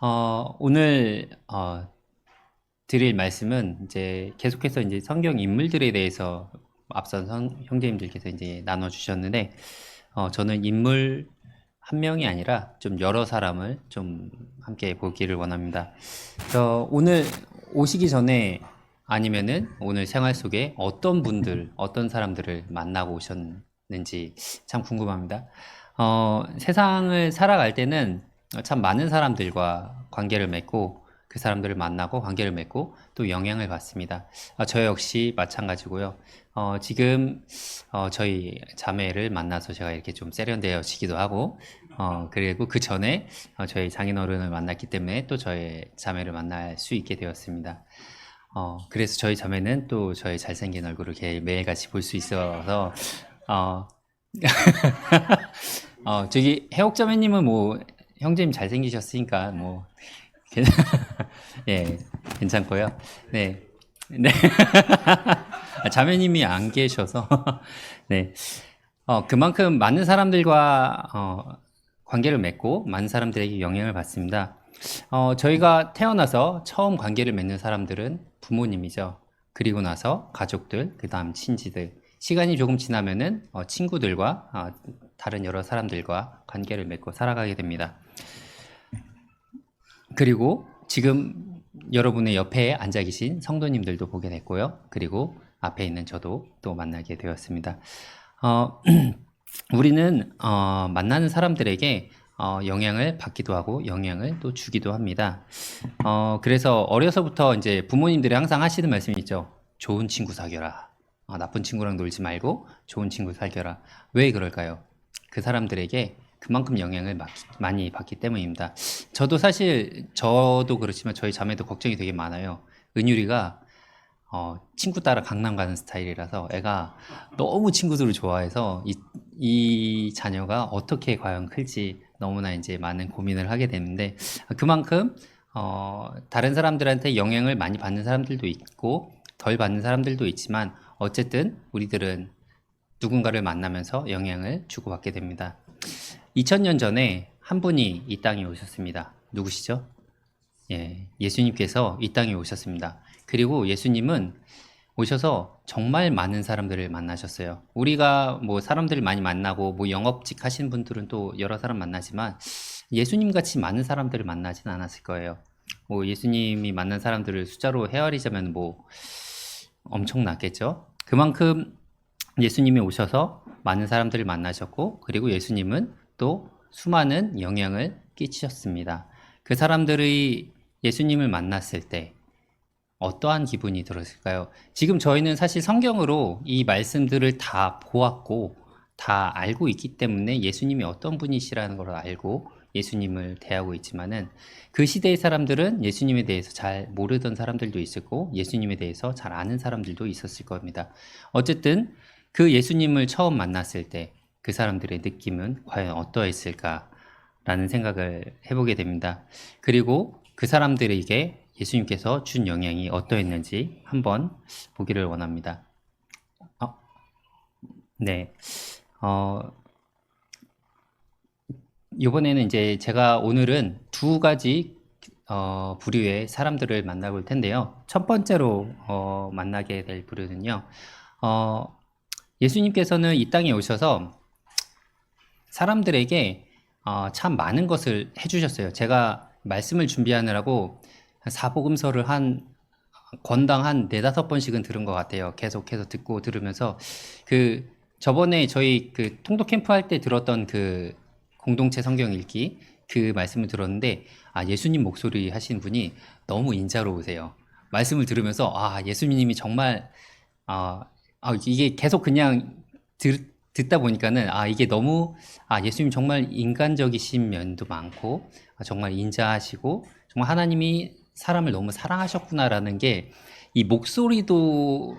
오늘 드릴 말씀은 이제 계속해서 이제 성경 인물들에 대해서 앞선 형제님들께서 이제 나눠 주셨는데, 저는 인물 한 명이 아니라 좀 여러 사람을 좀 함께 보기를 원합니다. 오늘 오시기 전에 아니면은 오늘 생활 속에 어떤 분들, 어떤 사람들을 만나고 오셨는지 참 궁금합니다. 세상을 살아갈 때는 참 많은 사람들과 관계를 맺고 그 사람들을 만나고 관계를 맺고 또 영향을 받습니다. 저 역시 마찬가지고요. 지금 저희 자매를 만나서 제가 이렇게 좀 세련되어지기도 하고, 그리고 그 전에 저희 장인어른을 만났기 때문에 또 저의 자매를 만날 수 있게 되었습니다. 그래서 저희 자매는 또 저의 잘생긴 얼굴을 이렇게 매일같이 볼 수 있어서, 어, 저기 해옥자매님은 뭐 형제님 잘생기셨으니까 뭐 예, 괜찮고요. 네, 네. 자매님이 안 계셔서 네. 그만큼 많은 사람들과 관계를 맺고 많은 사람들에게 영향을 받습니다. 저희가 태어나서 처음 관계를 맺는 사람들은 부모님이죠. 그리고 나서 가족들, 그 다음 친지들. 시간이 조금 지나면은 친구들과 다른 여러 사람들과 관계를 맺고 살아가게 됩니다. 그리고 지금 여러분의 옆에 앉아 계신 성도님들도 보게 됐고요. 그리고 앞에 있는 저도 또 만나게 되었습니다. 어, 우리는 만나는 사람들에게 영향을 받기도 하고 영향을 또 주기도 합니다. 그래서 어려서부터 이제 부모님들이 항상 하시는 말씀이 있죠. 좋은 친구 사귀어라. 나쁜 친구랑 놀지 말고 좋은 친구 사귀어라. 왜 그럴까요? 그 사람들에게 그만큼 영향을 많이 받기 때문입니다. 저도 그렇지만 저희 자매도 걱정이 되게 많아요. 은율이가 친구 따라 강남 가는 스타일이라서 애가 너무 친구들을 좋아해서 이 자녀가 어떻게 과연 클지 너무나 이제 많은 고민을 하게 되는데, 그만큼 다른 사람들한테 영향을 많이 받는 사람들도 있고 덜 받는 사람들도 있지만 어쨌든 우리들은 누군가를 만나면서 영향을 주고받게 됩니다. 2000년 전에 한 분이 이 땅에 오셨습니다. 누구시죠? 예, 예수님께서 이 땅에 오셨습니다. 그리고 예수님은 오셔서 정말 많은 사람들을 만나셨어요. 우리가 뭐 사람들을 많이 만나고 뭐 영업직 하신 분들은 또 여러 사람 만나지만 예수님 같이 많은 사람들을 만나진 않았을 거예요. 뭐 예수님이 만난 사람들을 숫자로 헤아리자면 뭐 엄청났겠죠. 그만큼 예수님이 오셔서 많은 사람들을 만나셨고, 그리고 예수님은 또 수많은 영향을 끼치셨습니다. 그 사람들의 예수님을 만났을 때 어떠한 기분이 들었을까요? 지금 저희는 사실 성경으로 이 말씀들을 다 보았고 다 알고 있기 때문에 예수님이 어떤 분이시라는 걸 알고 예수님을 대하고 있지만은, 그 시대의 사람들은 예수님에 대해서 잘 모르던 사람들도 있었고 예수님에 대해서 잘 아는 사람들도 있었을 겁니다. 어쨌든 그 예수님을 처음 만났을 때 그 사람들의 느낌은 과연 어떠했을까라는 생각을 해보게 됩니다. 그리고 그 사람들에게 예수님께서 준 영향이 어떠했는지 한번 보기를 원합니다. 네. 어, 이번에는 이제 제가 오늘은 두 가지 부류의 사람들을 만나볼 텐데요. 첫 번째로 만나게 될 부류는요. 어, 예수님께서는 이 땅에 오셔서 사람들에게 참 많은 것을 해주셨어요. 제가 말씀을 준비하느라고 사복음서를 한 권당 한 네다섯 번씩은 들은 것 같아요. 계속해서 듣고 들으면서 저번에 저희 통독 캠프 할 때 들었던 그 공동체 성경 읽기 그 말씀을 들었는데, 예수님 목소리 하시는 분이 너무 인자로우세요. 말씀을 들으면서 예수님이 정말 이게 계속 그냥 듣다 보니까는 이게 너무 예수님 정말 인간적이신 면도 많고 정말 인자하시고 정말 하나님이 사람을 너무 사랑하셨구나라는 게 이 목소리도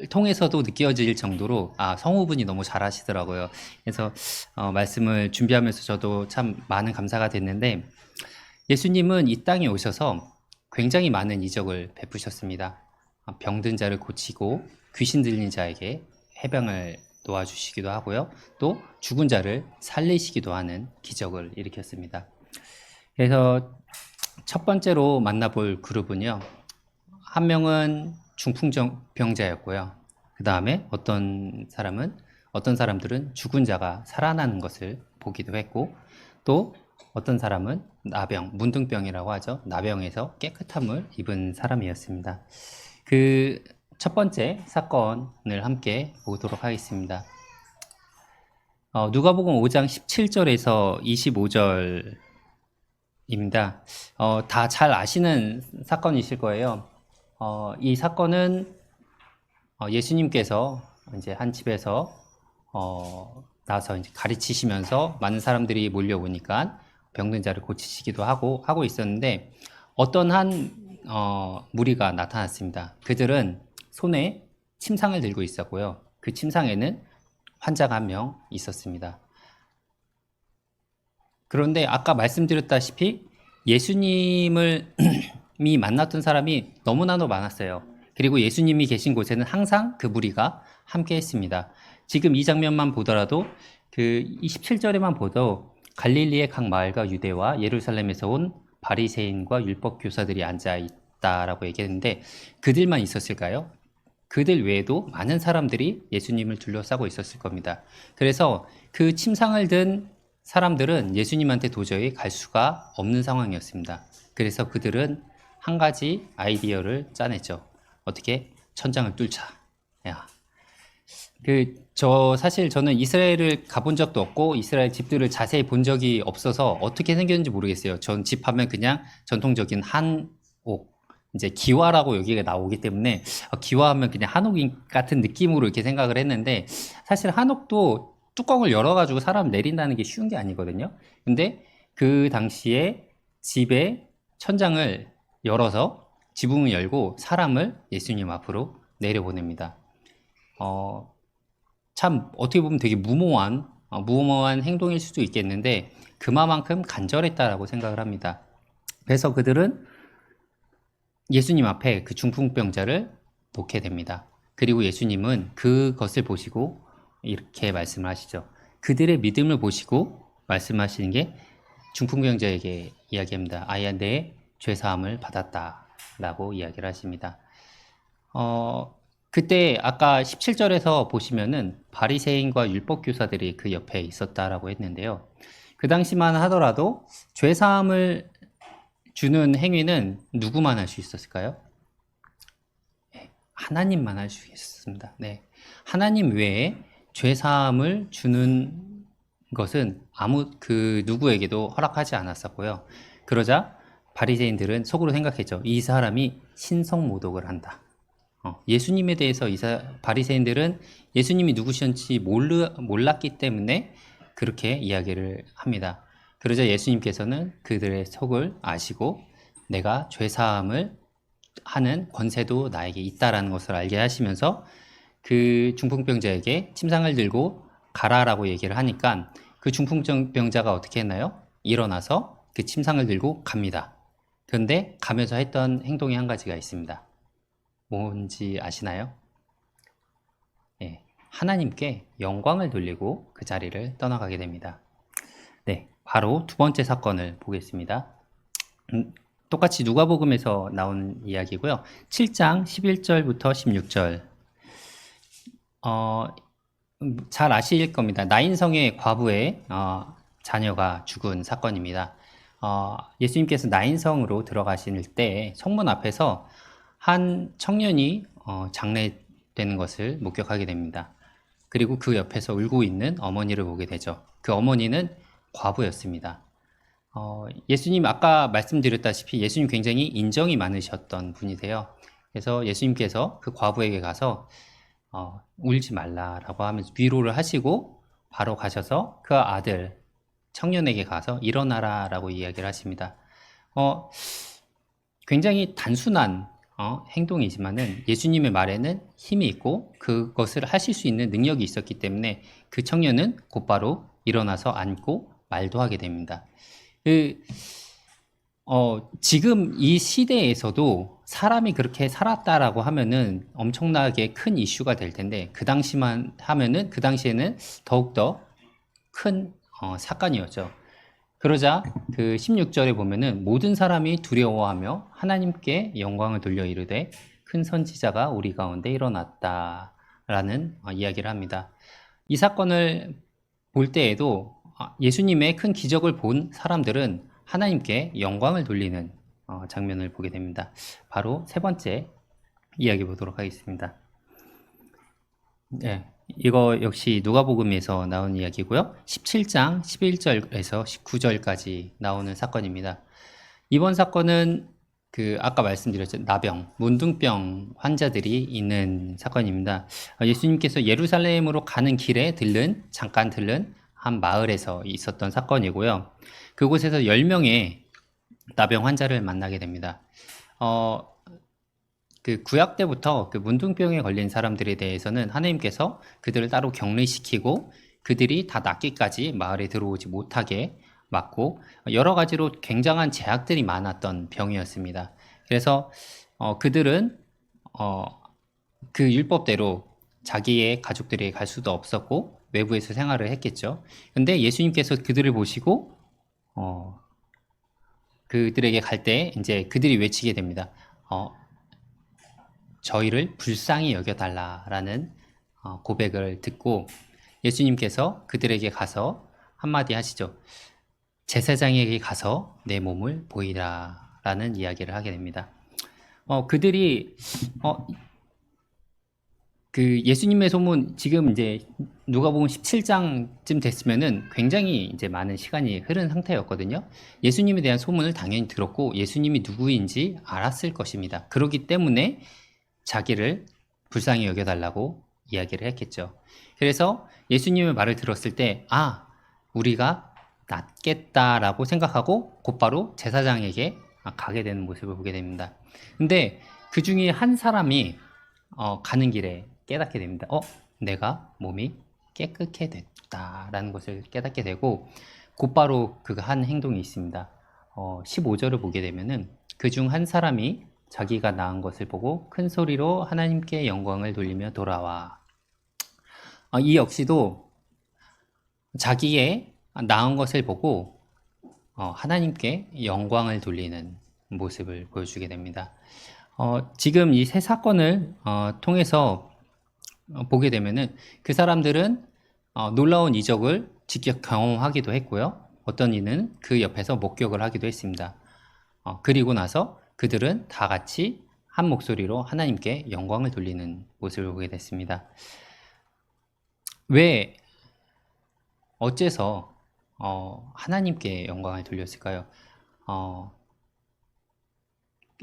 통해서도 느껴질 정도로 성우분이 너무 잘하시더라고요. 그래서 말씀을 준비하면서 저도 참 많은 감사가 됐는데, 예수님은 이 땅에 오셔서 굉장히 많은 이적을 베푸셨습니다. 병든 자를 고치고 귀신 들린 자에게 해병을 놓아주시기도 하고요. 또 죽은 자를 살리시기도 하는 기적을 일으켰습니다. 그래서 첫 번째로 만나볼 그룹은요. 한 명은 중풍병자였고요. 그 다음에 어떤 사람들은 죽은 자가 살아나는 것을 보기도 했고, 또 어떤 사람은 나병, 문둥병이라고 하죠. 나병에서 깨끗함을 입은 사람이었습니다. 그 첫 번째 사건을 함께 보도록 하겠습니다. 누가복음 5장 17절에서 25절입니다. 다 잘 아시는 사건이실 거예요. 이 사건은 예수님께서 이제 한 집에서 나서 이제 가르치시면서 많은 사람들이 몰려오니까 병든 자를 고치시기도 하고 있었는데, 어떤 한 무리가 나타났습니다. 그들은 손에 침상을 들고 있었고요. 그 침상에는 환자가 한 명 있었습니다. 그런데 아까 말씀드렸다시피 예수님을 이 만났던 사람이 너무나도 많았어요. 그리고 예수님이 계신 곳에는 항상 그 무리가 함께 했습니다. 지금 이 장면만 보더라도 그 27절에만 보도 갈릴리의 각 마을과 유대와 예루살렘에서 온 바리새인과 율법 교사들이 앉아 있다라고 얘기했는데, 그들만 있었을까요? 그들 외에도 많은 사람들이 예수님을 둘러싸고 있었을 겁니다. 그래서 그 침상을 든 사람들은 예수님한테 도저히 갈 수가 없는 상황이었습니다. 그래서 그들은 한 가지 아이디어를 짜냈죠. 어떻게? 천장을 뚫자. 야. 사실 저는 이스라엘을 가본 적도 없고 이스라엘 집들을 자세히 본 적이 없어서 어떻게 생겼는지 모르겠어요. 전 집 하면 그냥 전통적인 한옥, 이제 기와라고 여기가 나오기 때문에 기와하면 그냥 한옥 같은 느낌으로 이렇게 생각을 했는데, 사실 한옥도 뚜껑을 열어가지고 사람 내린다는 게 쉬운 게 아니거든요. 근데 그 당시에 집에 천장을 열어서 지붕을 열고 사람을 예수님 앞으로 내려보냅니다. 참 어떻게 보면 되게 무모한 행동일 수도 있겠는데 그만큼 간절했다라고 생각을 합니다. 그래서 그들은 예수님 앞에 그 중풍병자를 놓게 됩니다. 그리고 예수님은 그것을 보시고 이렇게 말씀을 하시죠. 그들의 믿음을 보시고 말씀하시는 게 중풍병자에게 이야기합니다. 아야, 내 죄사함을 받았다 라고 이야기를 하십니다. 그때 아까 17절에서 보시면은 바리새인과 율법교사들이 그 옆에 있었다라고 했는데요. 그 당시만 하더라도 죄사함을 주는 행위는 누구만 할 수 있었을까요? 네, 하나님만 할 수 있었습니다. 네, 하나님 외에 죄사함을 주는 것은 누구에게도 허락하지 않았었고요. 그러자 바리새인들은 속으로 생각했죠. 이 사람이 신성모독을 한다. 예수님에 대해서 바리새인들은 예수님이 누구셨는지 몰랐기 때문에 그렇게 이야기를 합니다. 그러자 예수님께서는 그들의 속을 아시고 내가 죄사함을 하는 권세도 나에게 있다라는 것을 알게 하시면서 그 중풍병자에게 침상을 들고 가라라고 얘기를 하니까 그 중풍병자가 어떻게 했나요? 일어나서 그 침상을 들고 갑니다. 그런데 가면서 했던 행동이 한 가지가 있습니다. 뭔지 아시나요? 네, 하나님께 영광을 돌리고 그 자리를 떠나가게 됩니다. 네, 바로 두 번째 사건을 보겠습니다. 똑같이 누가복음에서 나온 이야기고요. 7장 11절부터 16절. 잘 아실 겁니다. 나인성의 과부의 자녀가 죽은 사건입니다. 예수님께서 나인성으로 들어가실 때 성문 앞에서 한 청년이 장례되는 것을 목격하게 됩니다. 그리고 그 옆에서 울고 있는 어머니를 보게 되죠. 그 어머니는 과부였습니다. 예수님 아까 말씀드렸다시피 예수님 굉장히 인정이 많으셨던 분이세요. 그래서 예수님께서 그 과부에게 가서 울지 말라라고 하면서 위로를 하시고 바로 가셔서 그 아들 청년에게 가서 일어나라라고 이야기를 하십니다. 굉장히 단순한 행동이지만은 예수님의 말에는 힘이 있고 그것을 하실 수 있는 능력이 있었기 때문에 그 청년은 곧바로 일어나서 앉고 말도 하게 됩니다. 지금 이 시대에서도 사람이 그렇게 살았다라고 하면은 엄청나게 큰 이슈가 될 텐데 그 당시에는 더욱더 큰 사건이었죠. 그러자 그 16절에 보면은 모든 사람이 두려워하며 하나님께 영광을 돌려 이르되 큰 선지자가 우리 가운데 일어났다라는 이야기를 합니다. 이 사건을 볼 때에도 예수님의 큰 기적을 본 사람들은 하나님께 영광을 돌리는 장면을 보게 됩니다. 바로 세 번째 이야기 보도록 하겠습니다. 네, 이거 역시 누가복음에서 나온 이야기고요. 17장 11절에서 19절까지 나오는 사건입니다. 이번 사건은 그 아까 말씀드렸죠. 나병, 문둥병 환자들이 있는 사건입니다. 예수님께서 예루살렘으로 가는 길에 잠깐 들른 한 마을에서 있었던 사건이고요. 그곳에서 10명의 나병 환자를 만나게 됩니다. 그 구약 때부터 그 문둥병에 걸린 사람들에 대해서는 하나님께서 그들을 따로 격리시키고 그들이 다 낫기까지 마을에 들어오지 못하게 막고 여러 가지로 굉장한 제약들이 많았던 병이었습니다. 그래서 그들은 그 율법대로 자기의 가족들에게 갈 수도 없었고 외부에서 생활을 했겠죠. 근데 예수님께서 그들을 보시고 그들에게 갈 때 이제 그들이 외치게 됩니다. 저희를 불쌍히 여겨달라라는 고백을 듣고 예수님께서 그들에게 가서 한마디 하시죠. 제사장에게 가서 내 몸을 보이라 라는 이야기를 하게 됩니다. 그들이 그 예수님의 소문 지금 이제 누가복음 17장쯤 됐으면은 굉장히 이제 많은 시간이 흐른 상태였거든요. 예수님에 대한 소문을 당연히 들었고 예수님이 누구인지 알았을 것입니다. 그렇기 때문에 자기를 불쌍히 여겨달라고 이야기를 했겠죠. 그래서 예수님의 말을 들었을 때 우리가 낫겠다라고 생각하고 곧바로 제사장에게 가게 되는 모습을 보게 됩니다. 근데 그 중에 한 사람이 가는 길에 깨닫게 됩니다. 내가 몸이 깨끗게 됐다라는 것을 깨닫게 되고 곧바로 그 한 행동이 있습니다. 15절을 보게 되면은 그중 한 사람이 자기가 나은 것을 보고 큰 소리로 하나님께 영광을 돌리며 돌아와. 이 역시도 자기의 나은 것을 보고 하나님께 영광을 돌리는 모습을 보여주게 됩니다. 지금 이 세 사건을 통해서 보게 되면은 그 사람들은 놀라운 이적을 직접 경험하기도 했고요. 어떤 이는 그 옆에서 목격을 하기도 했습니다. 그리고 나서 그들은 다 같이 한 목소리로 하나님께 영광을 돌리는 모습을 보게 됐습니다. 왜 어째서 하나님께 영광을 돌렸을까요?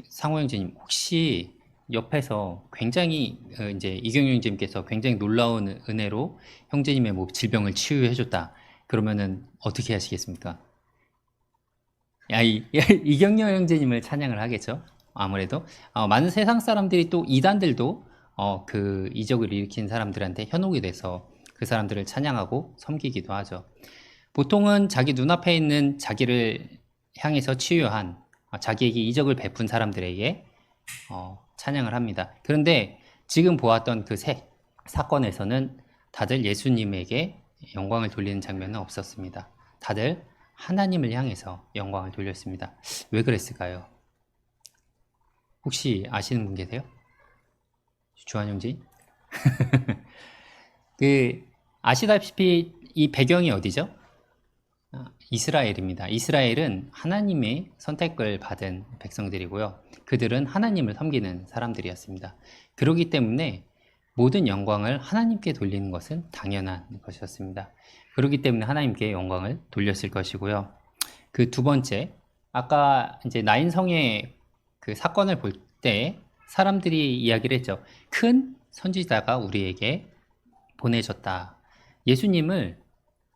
상호 형제님 혹시 옆에서 굉장히 이제 이경영 형제님께서 굉장히 놀라운 은혜로 형제님의 뭐 질병을 치유해줬다 그러면은 어떻게 하시겠습니까? 이경영 형제님을 찬양을 하겠죠. 아무래도 많은 세상 사람들이 또 이단들도 그 이적을 일으킨 사람들한테 현혹이 돼서 그 사람들을 찬양하고 섬기기도 하죠. 보통은 자기 눈앞에 있는 자기를 향해서 치유한 자기에게 이적을 베푼 사람들에게 찬양을 합니다. 그런데 지금 보았던 그 세 사건에서는 다들 예수님에게 영광을 돌리는 장면은 없었습니다. 다들 하나님을 향해서 영광을 돌렸습니다. 왜 그랬을까요? 혹시 아시는 분 계세요? 주한 형제? 아시다시피 이 배경이 어디죠? 이스라엘입니다. 이스라엘은 하나님의 선택을 받은 백성들이고요. 그들은 하나님을 섬기는 사람들이었습니다. 그렇기 때문에 모든 영광을 하나님께 돌리는 것은 당연한 것이었습니다. 그렇기 때문에 하나님께 영광을 돌렸을 것이고요. 그 두 번째, 아까 이제 나인성의 그 사건을 볼 때 사람들이 이야기를 했죠. 큰 선지자가 우리에게 보내졌다. 예수님을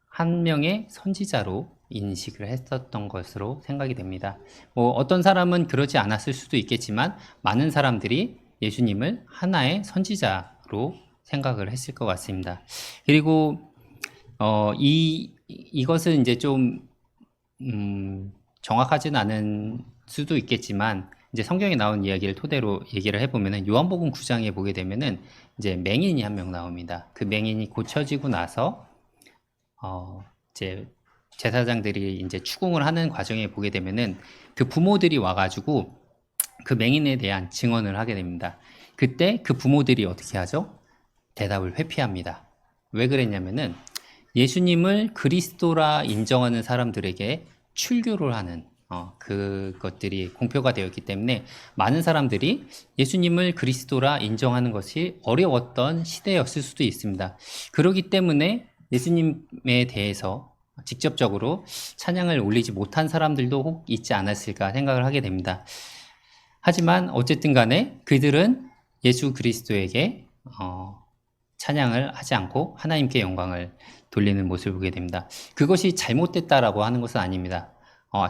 한 명의 선지자로 인식을 했었던 것으로 생각이 됩니다. 어떤 사람은 그러지 않았을 수도 있겠지만 많은 사람들이 예수님을 하나의 선지자로 생각을 했을 것 같습니다. 그리고 이것은 이제 좀 정확하진 않은 수도 있겠지만 이제 성경에 나온 이야기를 토대로 얘기를 해보면은 요한복음 9장에 보게 되면은 이제 맹인이 한 명 나옵니다. 그 맹인이 고쳐지고 나서 이제 제사장들이 이제 추궁을 하는 과정에 보게 되면은 그 부모들이 와가지고 그 맹인에 대한 증언을 하게 됩니다. 그때 그 부모들이 어떻게 하죠? 대답을 회피합니다. 왜 그랬냐면은 예수님을 그리스도라 인정하는 사람들에게 출교를 하는 그것들이 공표가 되었기 때문에 많은 사람들이 예수님을 그리스도라 인정하는 것이 어려웠던 시대였을 수도 있습니다. 그렇기 때문에 예수님에 대해서 직접적으로 찬양을 올리지 못한 사람들도 혹 있지 않았을까 생각을 하게 됩니다. 하지만 어쨌든 간에 그들은 예수 그리스도에게 찬양을 하지 않고 하나님께 영광을 돌리는 모습을 보게 됩니다. 그것이 잘못됐다라고 하는 것은 아닙니다.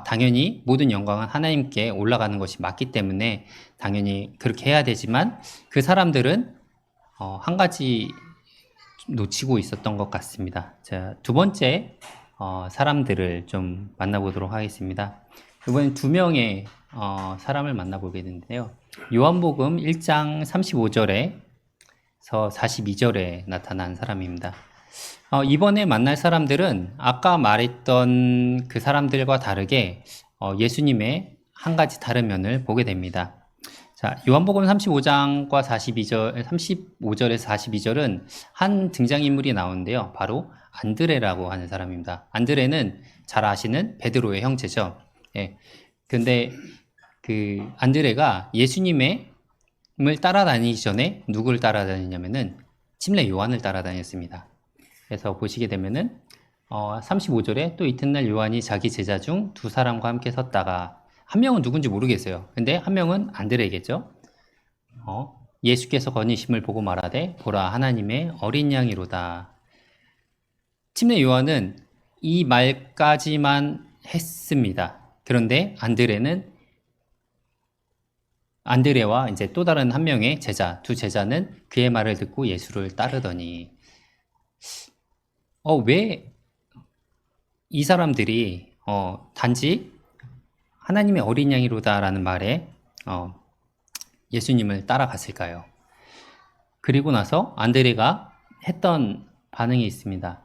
당연히 모든 영광은 하나님께 올라가는 것이 맞기 때문에 당연히 그렇게 해야 되지만 그 사람들은 한 가지 놓치고 있었던 것 같습니다. 자, 두 번째 사람들을 좀 만나보도록 하겠습니다. 이번엔 두 명의 사람을 만나보게 되는데요. 요한복음 1장 35절에서 42절에 나타난 사람입니다. 이번에 만날 사람들은 아까 말했던 그 사람들과 다르게 예수님의 한 가지 다른 면을 보게 됩니다. 자, 요한복음 35장과 35절에서 42절은 한 등장인물이 나오는데요. 바로 안드레라고 하는 사람입니다. 안드레는 잘 아시는 베드로의 형제죠. 예. 근데 그 안드레가 예수님을 따라다니기 전에 누구를 따라다니냐면은 침례 요한을 따라다녔습니다. 그래서 보시게 되면은 35절에 또 이튿날 요한이 자기 제자 중 두 사람과 함께 섰다가 한 명은 누군지 모르겠어요. 근데 한 명은 안드레겠죠. 예수께서 거니심을 보고 말하되 보라 하나님의 어린 양이로다. 침례 요한은 이 말까지만 했습니다. 그런데 안드레와 이제 또 다른 한 명의 제자, 두 제자는 그의 말을 듣고 예수를 따르더니 왜 이 사람들이 단지 하나님의 어린 양이로다라는 말에 예수님을 따라갔을까요? 그리고 나서 안드레가 했던 반응이 있습니다.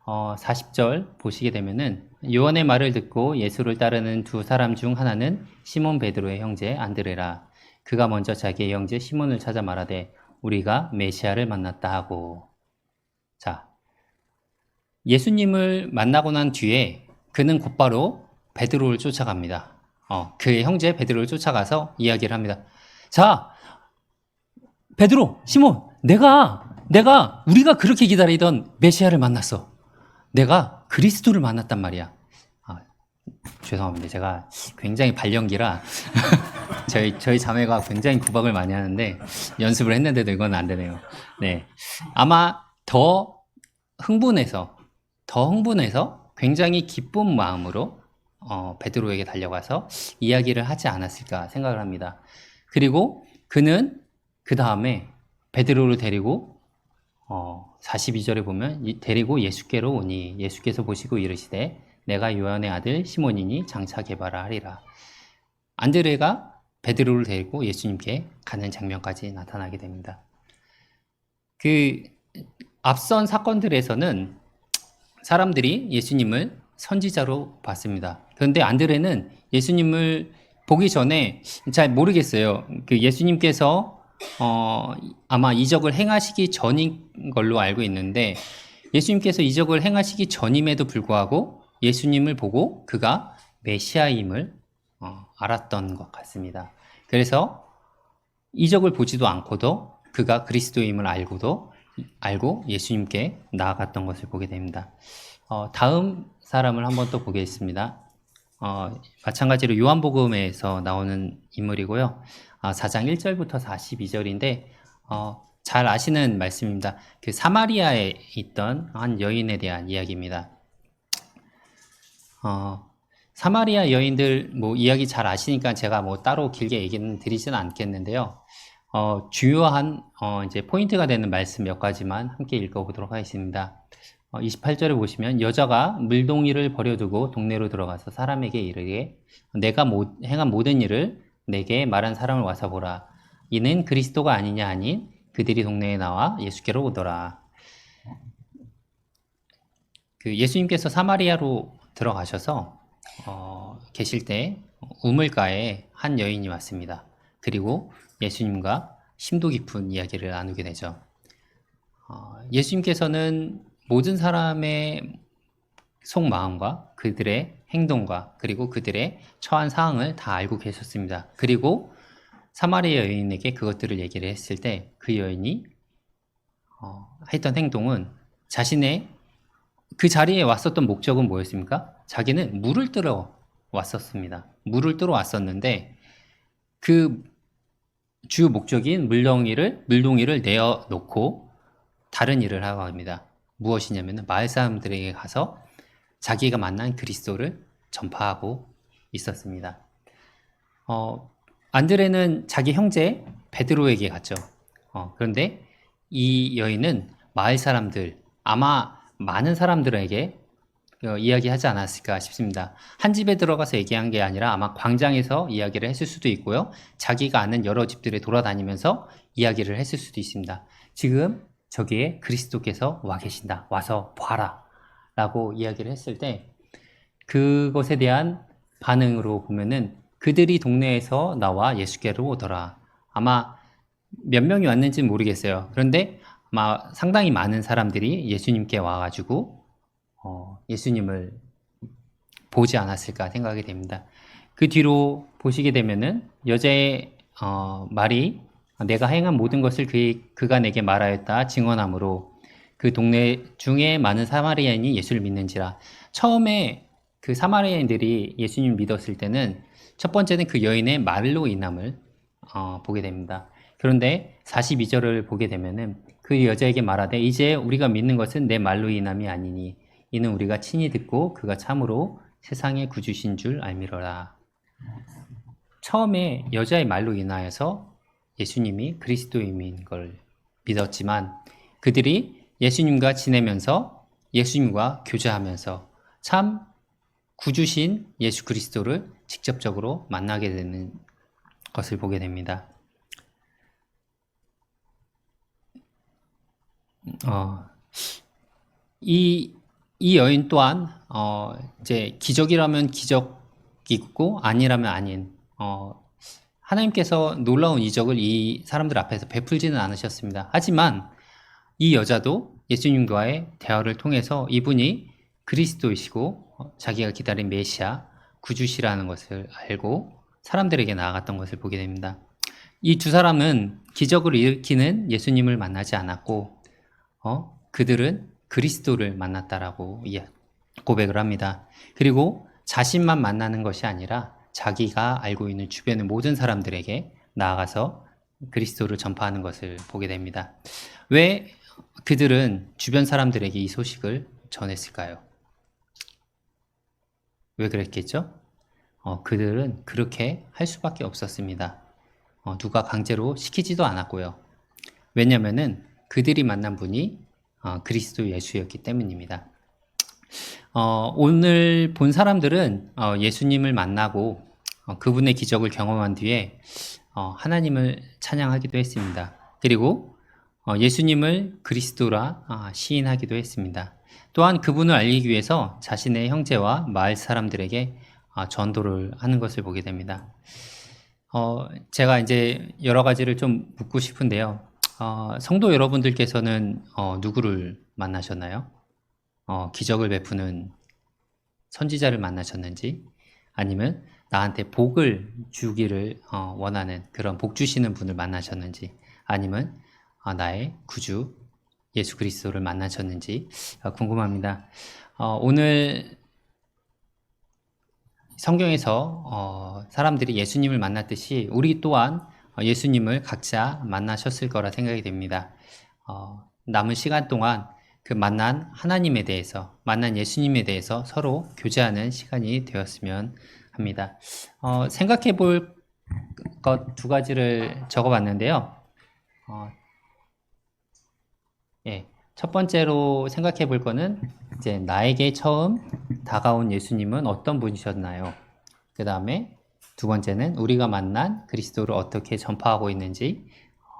40절 보시게 되면은 요한의 말을 듣고 예수를 따르는 두 사람 중 하나는 시몬 베드로의 형제 안드레라. 그가 먼저 자기의 형제 시몬을 찾아 말하되 우리가 메시아를 만났다 하고. 자, 예수님을 만나고 난 뒤에 그는 곧바로 베드로를 쫓아갑니다. 그의 형제 베드로를 쫓아가서 이야기를 합니다. 자, 베드로, 시몬, 우리가 그렇게 기다리던 메시아를 만났어. 내가 그리스도를 만났단 말이야. 죄송합니다. 제가 굉장히 발연기라 저희 자매가 굉장히 구박을 많이 하는데 연습을 했는데도 이건 안 되네요. 네, 아마 더 흥분해서 굉장히 기쁜 마음으로 베드로에게 달려가서 이야기를 하지 않았을까 생각을 합니다. 그리고 그는 그 다음에 베드로를 데리고 42절에 보면 데리고 예수께로 오니 예수께서 보시고 이르시되 내가 요한의 아들 시몬이니 장차 개바라 하리라. 안드레가 베드로를 데리고 예수님께 가는 장면까지 나타나게 됩니다. 그 앞선 사건들에서는 사람들이 예수님을 선지자로 봤습니다. 그런데 안드레는 예수님을 보기 전에 잘 모르겠어요. 그 예수님께서 아마 이적을 행하시기 전인 걸로 알고 있는데 예수님께서 이적을 행하시기 전임에도 불구하고 예수님을 보고 그가 메시아임을 알았던 것 같습니다. 그래서 이적을 보지도 않고도 그가 그리스도임을 알고 예수님께 나아갔던 것을 보게 됩니다. 다음 사람을 한번 또 보겠습니다. 마찬가지로 요한복음에서 나오는 인물이고요. 4장 1절부터 42절인데 잘 아시는 말씀입니다. 그 사마리아에 있던 한 여인에 대한 이야기입니다. 사마리아 여인들 이야기 잘 아시니까 제가 따로 길게 얘기는 드리지는 않겠는데요. 주요한 이제 포인트가 되는 말씀 몇 가지만 함께 읽어보도록 하겠습니다. 28절에 보시면 여자가 물동이를 버려두고 동네로 들어가서 사람에게 이르되 내가 행한 모든 일을 내게 말한 사람을 와서 보라. 이는 그리스도가 아니냐 하니 그들이 동네에 나와 예수께로 오더라. 그 예수님께서 사마리아로 들어가셔서 계실 때 우물가에 한 여인이 왔습니다. 그리고 예수님과 심도 깊은 이야기를 나누게 되죠. 예수님께서는 모든 사람의 속마음과 그들의 행동과 그리고 그들의 처한 상황을 다 알고 계셨습니다. 그리고 사마리아 여인에게 그것들을 얘기를 했을 때 그 여인이 했던 행동은 자신의 그 자리에 왔었던 목적은 뭐였습니까? 자기는 물을 뜨러 왔었습니다. 물을 뜨러 왔었는데 그 주요 목적인 물동이를 내어놓고 다른 일을 하고 합니다. 무엇이냐면 마을 사람들에게 가서 자기가 만난 그리스도를 전파하고 있었습니다. 안드레는 자기 형제 베드로에게 갔죠. 그런데 이 여인은 마을 사람들, 아마 많은 사람들에게 이야기하지 않았을까 싶습니다. 한 집에 들어가서 얘기한 게 아니라 아마 광장에서 이야기를 했을 수도 있고요. 자기가 아는 여러 집들에 돌아다니면서 이야기를 했을 수도 있습니다. 지금 저기에 그리스도께서 와 계신다. 와서 봐라. 라고 이야기를 했을 때 그것에 대한 반응으로 보면은 그들이 동네에서 나와 예수께로 오더라. 아마 몇 명이 왔는지는 모르겠어요. 그런데 아마 상당히 많은 사람들이 예수님께 와가지고 예수님을 보지 않았을까 생각이 됩니다. 그 뒤로 보시게 되면은 여자의 말이 내가 행한 모든 것을 그가 내게 말하였다 증언함으로 그 동네 중에 많은 사마리아인이 예수를 믿는지라. 처음에 그 사마리아인들이 예수님 믿었을 때는 첫 번째는 그 여인의 말로 인함을 보게 됩니다. 그런데 42절을 보게 되면은 그 여자에게 말하되 이제 우리가 믿는 것은 내 말로 인함이 아니니 이는 우리가 친히 듣고 그가 참으로 세상의 구주신 줄 알미러라. 처음에 여자의 말로 인하여서 예수님이 그리스도인인 걸 믿었지만 그들이 예수님과 지내면서 예수님과 교제하면서 참 구주신 예수 그리스도를 직접적으로 만나게 되는 것을 보게 됩니다. 이 여인 또한 이제 기적이라면 기적이고 아니라면 아닌 하나님께서 놀라운 이적을 이 사람들 앞에서 베풀지는 않으셨습니다. 하지만 이 여자도 예수님과의 대화를 통해서 이분이 그리스도이시고 자기가 기다린 메시아 구주시라는 것을 알고 사람들에게 나아갔던 것을 보게 됩니다. 이 두 사람은 기적을 일으키는 예수님을 만나지 않았고 그들은 그리스도를 만났다라고 고백을 합니다. 그리고 자신만 만나는 것이 아니라 자기가 알고 있는 주변의 모든 사람들에게 나아가서 그리스도를 전파하는 것을 보게 됩니다. 왜 그들은 주변 사람들에게 이 소식을 전했을까요? 왜 그랬겠죠? 그들은 그렇게 할 수밖에 없었습니다. 누가 강제로 시키지도 않았고요. 왜냐면은 그들이 만난 분이 그리스도 예수였기 때문입니다. 오늘 본 사람들은 예수님을 만나고 그분의 기적을 경험한 뒤에 하나님을 찬양하기도 했습니다. 그리고 예수님을 그리스도라 시인하기도 했습니다. 또한 그분을 알리기 위해서 자신의 형제와 마을 사람들에게 전도를 하는 것을 보게 됩니다. 제가 이제 여러 가지를 좀 묻고 싶은데요. 성도 여러분들께서는 누구를 만나셨나요? 기적을 베푸는 선지자를 만나셨는지 아니면 나한테 복을 주기를 원하는 그런 복 주시는 분을 만나셨는지 아니면 나의 구주 예수 그리스도를 만나셨는지 궁금합니다. 오늘 성경에서 사람들이 예수님을 만났듯이 우리 또한 예수님을 각자 만나셨을 거라 생각이 됩니다. 남은 시간 동안 그 만난 하나님에 대해서, 만난 예수님에 대해서 서로 교제하는 시간이 되었으면 합니다. 생각해 볼 것 두 가지를 적어 봤는데요. 첫 번째로 생각해 볼 거는 이제 나에게 처음 다가온 예수님은 어떤 분이셨나요? 그 다음에 두 번째는 우리가 만난 그리스도를 어떻게 전파하고 있는지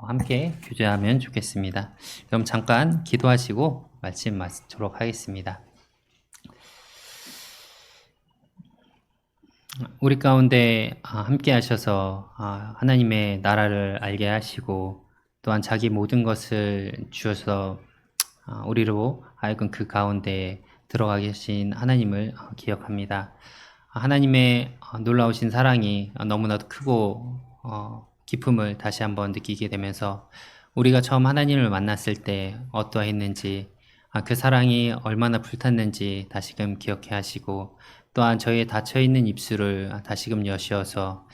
함께 교제하면 좋겠습니다. 그럼 잠깐 기도하시고 말씀 마치도록 하겠습니다. 우리 가운데 함께 하셔서 하나님의 나라를 알게 하시고 또한 자기 모든 것을 주셔서 우리로 하여금 그 가운데 들어가 계신 하나님을 기억합니다. 하나님의 놀라우신 사랑이 너무나도 크고 기쁨을 다시 한번 느끼게 되면서 우리가 처음 하나님을 만났을 때 어떠했는지 그 사랑이 얼마나 불탔는지 다시금 기억해 하시고 또한 저희의 닫혀있는 입술을 다시금 여시어서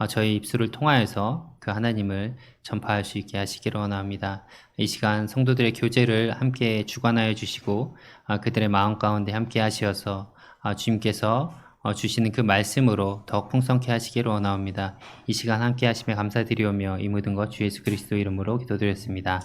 저희 입술을 통하여서 그 하나님을 전파할 수 있게 하시기를 원합니다. 이 시간 성도들의 교제를 함께 주관하여 주시고 그들의 마음 가운데 함께 하시어서 주님께서 주시는 그 말씀으로 더욱 풍성케 하시기를 원합니다. 이 시간 함께 하시며 감사드리오며 이 모든 것 주 예수 그리스도 이름으로 기도드렸습니다.